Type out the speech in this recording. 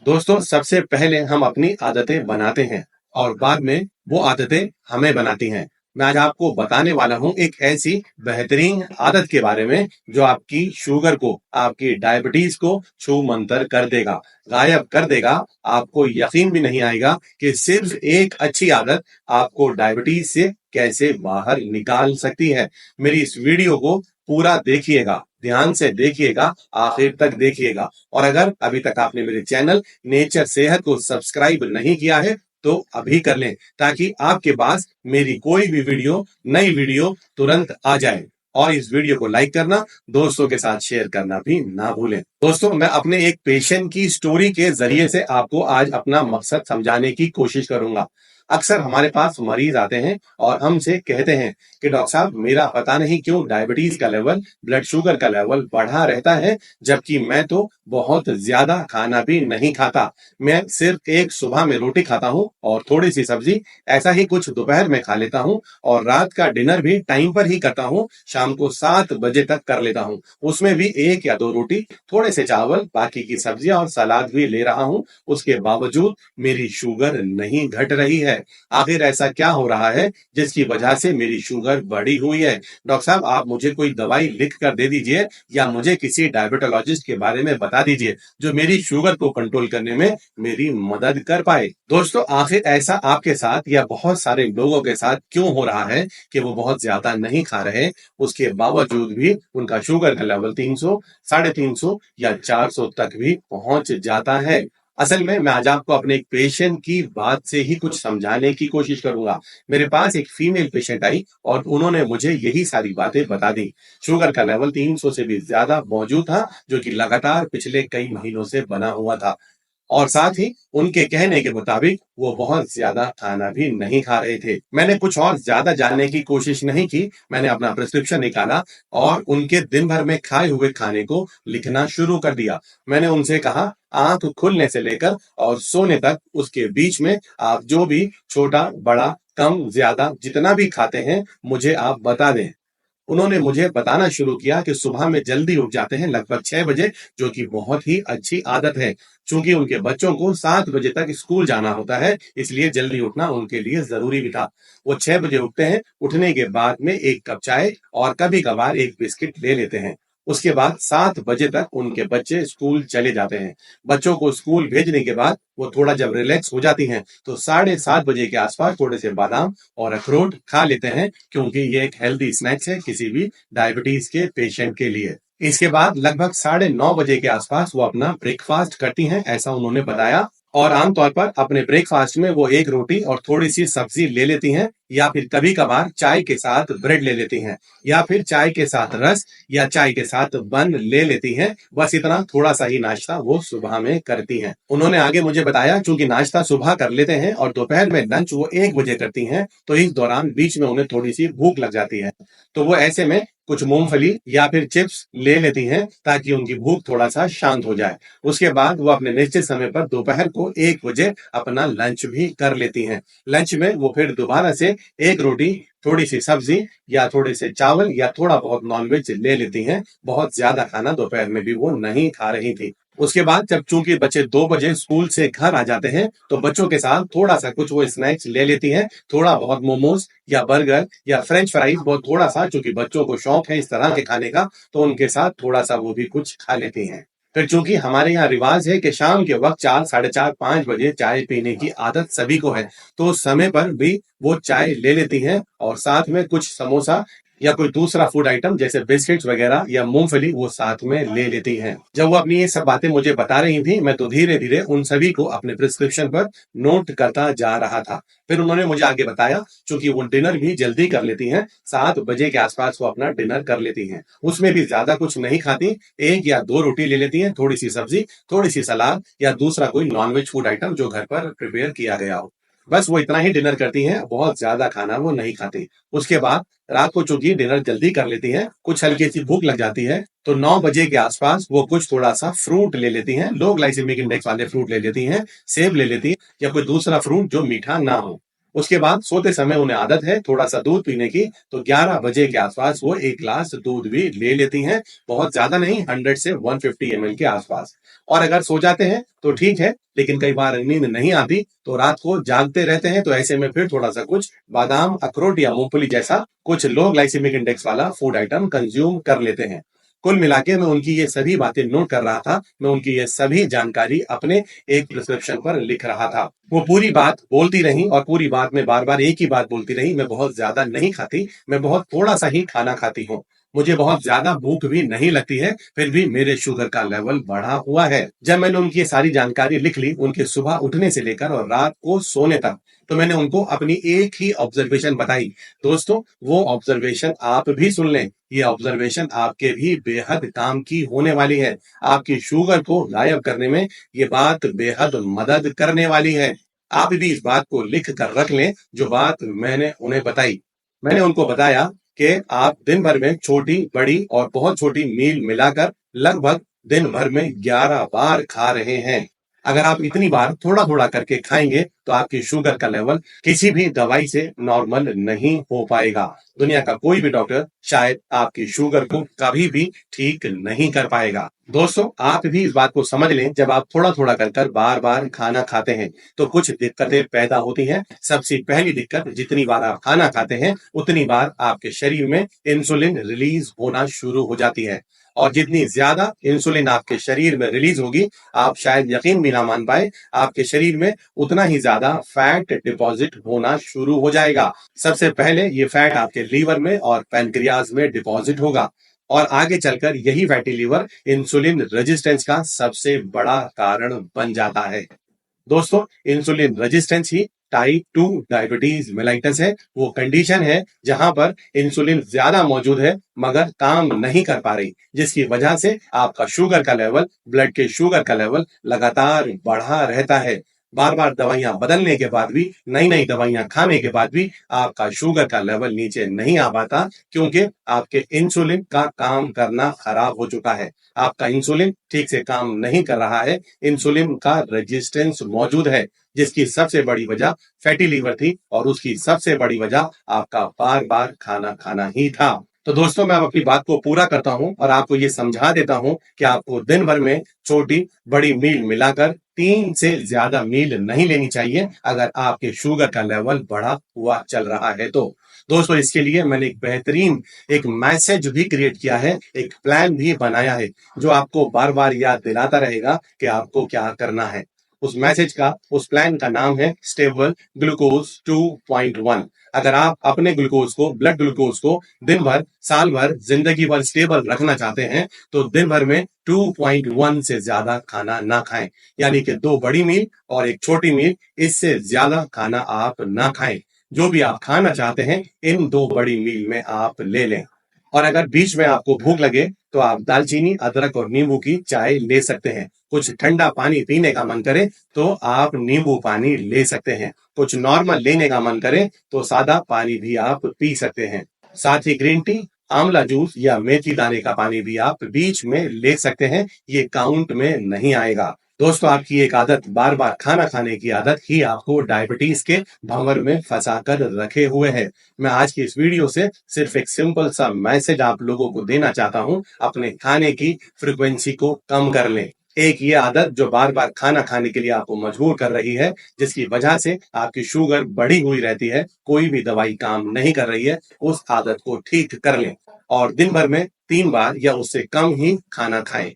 दोस्तों, सबसे पहले हम अपनी आदतें बनाते हैं और बाद में वो आदतें हमें बनाती हैं। मैं आज आपको बताने वाला हूं एक ऐसी बेहतरीन आदत के बारे में जो आपकी शुगर को, आपकी डायबिटीज को छू मंतर कर देगा, गायब कर देगा। आपको यकीन भी नहीं आएगा कि सिर्फ एक अच्छी आदत आपको डायबिटीज से कैसे बाहर निकाल सकती है। मेरी इस वीडियो को पूरा देखिएगा, ध्यान से देखिएगा, आखिर तक देखिएगा। और अगर अभी तक आपने मेरे चैनल नेचर सेहत को सब्सक्राइब नहीं किया है तो अभी कर लें, ताकि आपके पास मेरी कोई भी वीडियो, नई वीडियो तुरंत आ जाए। और इस वीडियो को लाइक करना, दोस्तों के साथ शेयर करना भी ना भूलें। दोस्तों, मैं अपने एक पेशेंट की स्टोरी के जरिए से आपको आज अपना मकसद समझाने की कोशिश करूंगा। अक्सर हमारे पास मरीज आते हैं और हमसे कहते हैं कि डॉक्टर साहब, मेरा पता नहीं क्यों डायबिटीज का लेवल, ब्लड शुगर का लेवल बढ़ा रहता है, जबकि मैं तो बहुत ज्यादा खाना भी नहीं खाता। मैं सिर्फ एक सुबह में रोटी खाता हूँ और थोड़ी सी सब्जी, ऐसा ही कुछ दोपहर में खा लेता हूँ और रात का डिनर भी टाइम पर ही करता हूँ, शाम को 7 बजे तक कर लेता हूँ। उसमें भी एक या दो रोटी, थोड़े से चावल, बाकी की सब्जियां और सलाद भी ले रहा हूँ। उसके बावजूद मेरी शुगर नहीं घट रही है। आखिर ऐसा क्या हो रहा है जिसकी वजह से मेरी शुगर बढ़ी हुई है? डॉक्टर साहब, आप मुझे कोई दवाई लिख कर दे दीजिए या मुझे किसी डायबिटोलॉजिस्ट के बारे में बता दीजिए जो मेरी शुगर को कंट्रोल करने में मेरी मदद कर पाए। दोस्तों, आखिर ऐसा आपके साथ या बहुत सारे लोगों के साथ क्यों हो रहा है कि वो बहुत ज्यादा नहीं खा रहे, उसके बावजूद भी उनका शुगर का लेवल 300, 350 या 400 तक भी पहुंच जाता है? असल में मैं आज आपको अपने एक पेशेंट की बात से ही कुछ समझाने की कोशिश करूंगा। मेरे पास एक फीमेल पेशेंट आई और उन्होंने मुझे यही सारी बातें बता दी। शुगर का लेवल 300 से भी ज्यादा मौजूद था, जो कि लगातार पिछले कई महीनों से बना हुआ था। और साथ ही उनके कहने के मुताबिक वो बहुत ज्यादा खाना भी नहीं खा रहे थे। मैंने कुछ और ज्यादा जानने की कोशिश नहीं की। मैंने अपना प्रिस्क्रिप्शन निकाला और उनके दिन भर में खाए हुए खाने को लिखना शुरू कर दिया। मैंने उनसे कहा, आंख खुलने से लेकर और सोने तक उसके बीच में आप जो भी छोटा बड़ा, कम ज्यादा जितना भी खाते हैं, मुझे आप बता दें। उन्होंने मुझे बताना शुरू किया कि सुबह में जल्दी उठ जाते हैं, लगभग 6 बजे, जो कि बहुत ही अच्छी आदत है। चूंकि उनके बच्चों को 7 बजे तक स्कूल जाना होता है, इसलिए जल्दी उठना उनके लिए जरूरी भी था। वो 6 बजे उठते हैं, उठने के बाद में एक कप चाय और कभी कभार एक बिस्किट ले लेते हैं। उसके बाद 7 बजे तक उनके बच्चे स्कूल चले जाते हैं। बच्चों को स्कूल भेजने के बाद वो थोड़ा जब रिलैक्स हो जाती हैं, तो 7:30 बजे के आसपास थोड़े से बादाम और अखरोट खा लेते हैं, क्योंकि ये एक हेल्दी स्नैक्स है किसी भी डायबिटीज के पेशेंट के लिए। इसके बाद लगभग 9:30 बजे के आसपास वो अपना ब्रेकफास्ट करती हैं, ऐसा उन्होंने बताया। और आमतौर पर अपने ब्रेकफास्ट में वो एक रोटी और थोड़ी सी सब्जी ले लेती हैं, या फिर कभी कभार चाय के साथ ब्रेड ले लेती हैं, या फिर चाय के साथ रस या चाय के साथ बन ले लेती हैं। बस इतना थोड़ा सा ही नाश्ता वो सुबह में करती हैं। उन्होंने आगे मुझे बताया, चूंकि नाश्ता सुबह कर लेते हैं और दोपहर में लंच वो 1 बजे करती हैं, तो इस दौरान बीच में उन्हें थोड़ी सी भूख लग जाती है। तो वो ऐसे में कुछ मूंगफली या फिर चिप्स ले लेती हैं, ताकि उनकी भूख थोड़ा सा शांत हो जाए। उसके बाद वो अपने निश्चित समय पर दोपहर को 1 बजे अपना लंच भी कर लेती हैं। लंच में वो फिर दोबारा से एक रोटी, थोड़ी सी सब्जी या थोड़े से चावल या थोड़ा बहुत नॉनवेज ले लेती हैं। बहुत ज्यादा खाना दोपहर में भी वो नहीं खा रही थी। उसके बाद जब चूंकि बच्चे 2 बजे स्कूल से घर आ जाते हैं, तो बच्चों के साथ थोड़ा सा कुछ वो स्नैक्स ले लेती हैं, थोड़ा बहुत मोमोज या बर्गर या फ्रेंच फ्राइज, बहुत थोड़ा सा, चूंकि बच्चों को शौक है इस तरह के खाने का, तो उनके साथ थोड़ा सा वो भी कुछ खा लेती हैं। फिर चूंकि हमारे यहाँ रिवाज है कि शाम के वक्त 4, 4:30, 5 बजे चाय पीने की आदत सभी को है, तो उस समय पर भी वो चाय ले लेती हैं और साथ में कुछ समोसा या कोई दूसरा फूड आइटम जैसे बिस्किट्स वगैरह या मूंगफली वो साथ में ले लेती हैं। जब वो अपनी ये सब बातें मुझे बता रही थी, मैं तो धीरे धीरे उन सभी को अपने प्रिस्क्रिप्शन पर नोट करता जा रहा था। फिर उन्होंने मुझे आगे बताया, चूंकि वो डिनर भी जल्दी कर लेती हैं, 7 बजे के आसपास वो अपना डिनर कर लेती हैं। उसमें भी ज्यादा कुछ नहीं खाती, एक या दो रोटी ले लेती हैं, थोड़ी सी सब्जी, थोड़ी सी सलाद या दूसरा कोई नॉनवेज फूड आइटम जो घर पर प्रिपेयर किया गया हो। बस वो इतना ही डिनर करती हैं, बहुत ज्यादा खाना वो नहीं खाती। उसके बाद रात को चूंकि डिनर जल्दी कर लेती हैं, कुछ हल्की सी भूख लग जाती है, तो 9 बजे के आसपास वो कुछ थोड़ा सा फ्रूट ले लेती हैं। लो ग्लाइसेमिक इंडेक्स वाले फ्रूट ले लेती हैं, सेब ले लेती हैं या कोई दूसरा फ्रूट जो मीठा ना हो। उसके बाद सोते समय उन्हें आदत है थोड़ा सा दूध पीने की, तो 11 बजे के आसपास वो एक गिलास दूध भी ले लेती हैं। बहुत ज्यादा नहीं, 100 से 150 ml के आसपास। और अगर सो जाते हैं तो ठीक है, लेकिन कई बार नींद नहीं आती तो रात को जागते रहते हैं, तो ऐसे में फिर थोड़ा सा कुछ बादाम, अखरोट या मूंगफली जैसा कुछ लो ग्लाइसेमिक इंडेक्स वाला फूड आइटम कंज्यूम कर लेते हैं। कुल मिला के मैं उनकी ये सभी बातें नोट कर रहा था, मैं उनकी ये सभी जानकारी अपने एक प्रिस्क्रिप्शन पर लिख रहा था। वो पूरी बात बोलती रही और पूरी बात में बार बार एक ही बात बोलती रही, मैं बहुत ज्यादा नहीं खाती, मैं बहुत थोड़ा सा ही खाना खाती हूँ, मुझे बहुत ज्यादा भूख भी नहीं लगती है, फिर भी मेरे शुगर का लेवल बढ़ा हुआ है। जब मैंने उनकी ये सारी जानकारी लिख ली, उनके सुबह उठने से लेकर और रात को सोने तक, तो मैंने उनको अपनी एक ही ऑब्जर्वेशन बताई। दोस्तों, वो ऑब्जर्वेशन आप भी सुन लें, ये ऑब्जर्वेशन आपके भी बेहद काम की होने वाली है। आपकी शुगर को गायब करने में ये बात बेहद मदद करने वाली है। आप भी इस बात को लिख कर रख लें जो बात मैंने उन्हें बताई। मैंने उनको बताया कि आप दिन भर में छोटी, बड़ी और बहुत छोटी मील मिलाकर लगभग दिन भर में 11 बार खा रहे हैं। अगर आप इतनी बार थोड़ा थोड़ा करके खाएंगे तो आपकी शुगर का लेवल किसी भी दवाई से नॉर्मल नहीं हो पाएगा। दुनिया का कोई भी डॉक्टर शायद आपकी शुगर को कभी भी ठीक नहीं कर पाएगा। दोस्तों, आप भी इस बात को समझ लें, जब आप थोड़ा थोड़ा कर बार बार खाना खाते हैं तो कुछ दिक्कतें पैदा होती हैं। सबसे पहली दिक्कत, जितनी बार आप खाना खाते हैं उतनी बार आपके शरीर में इंसुलिन रिलीज होना शुरू हो जाती है, और जितनी ज्यादा इंसुलिन आपके शरीर में रिलीज होगी, आप शायद यकीन भी ना मान पाए, आपके शरीर में उतना ही ज्यादा फैट डिपॉजिट होना शुरू हो जाएगा। सबसे पहले ये फैट आपके लीवर में और पैनक्रियाज में डिपॉजिट होगा, और आगे चलकर यही फैटी लीवर इंसुलिन रेजिस्टेंस का सबसे बड़ा कारण बन जाता है। दोस्तों, इंसुलिन रेजिस्टेंस ही टाइप 2 डायबिटीज मेलाइटस है। वो कंडीशन है जहां पर इंसुलिन ज्यादा मौजूद है मगर काम नहीं कर पा रही, जिसकी वजह से आपका शुगर का लेवल, ब्लड के शुगर का लेवल लगातार बढ़ा रहता है। बार बार दवाइयां बदलने के बाद भी, नई नई दवाइयां खाने के बाद भी आपका शुगर का लेवल नीचे नहीं आ पाता, क्योंकि आपके इंसुलिन का काम करना खराब हो चुका है। आपका इंसुलिन ठीक से काम नहीं कर रहा है, इंसुलिन का रेजिस्टेंस मौजूद है, जिसकी सबसे बड़ी वजह फैटी लीवर थी, और उसकी सबसे बड़ी वजह आपका बार बार खाना खाना ही था। तो दोस्तों, मैं अब अपनी बात को पूरा करता हूं और आपको ये समझा देता हूं कि आपको दिन भर में छोटी, बड़ी मील मिलाकर 3 से ज्यादा मील नहीं लेनी चाहिए अगर आपके शुगर का लेवल बढ़ा हुआ चल रहा है तो। दोस्तों, इसके लिए मैंने एक बेहतरीन एक मैसेज भी क्रिएट किया है, एक प्लान भी बनाया है जो आपको बार बार याद दिलाता रहेगा कि आपको क्या करना है। उस प्लान का नाम है स्टेबल ग्लूकोज 2.1। अगर आप अपने ग्लूकोज को, ब्लड ग्लूकोज को दिन भर, साल भर, जिंदगी भर स्टेबल रखना चाहते हैं तो दिन भर में 2.1 से ज्यादा खाना ना खाएं, यानी कि 2 बड़ी मील और एक छोटी मील, इससे ज्यादा खाना आप ना खाएं। जो भी आप खाना चाहते हैं इन 2 बड़ी मील में आप ले लें। और अगर बीच में आपको भूख लगे तो आप दालचीनी, अदरक और नींबू की चाय ले सकते हैं। कुछ ठंडा पानी पीने का मन करे तो आप नींबू पानी ले सकते हैं। कुछ नॉर्मल लेने का मन करे तो सादा पानी भी आप पी सकते हैं। साथ ही ग्रीन टी, आंवला जूस या मेथी दाने का पानी भी आप बीच में ले सकते हैं, ये काउंट में नहीं आएगा। दोस्तों, आपकी एक आदत, बार बार खाना खाने की आदत ही आपको डायबिटीज के भंवर में फंसा कर रखे हुए है। मैं आज की इस वीडियो से सिर्फ एक सिंपल सा मैसेज आप लोगों को देना चाहता हूं, अपने खाने की फ्रीक्वेंसी को कम कर लें। एक ये आदत जो बार बार खाना खाने के लिए आपको मजबूर कर रही है, जिसकी वजह से आपकी शुगर बढ़ी हुई रहती है, कोई भी दवाई काम नहीं कर रही है, उस आदत को ठीक कर लें और दिन भर में 3 बार या उससे कम ही खाना खाएं।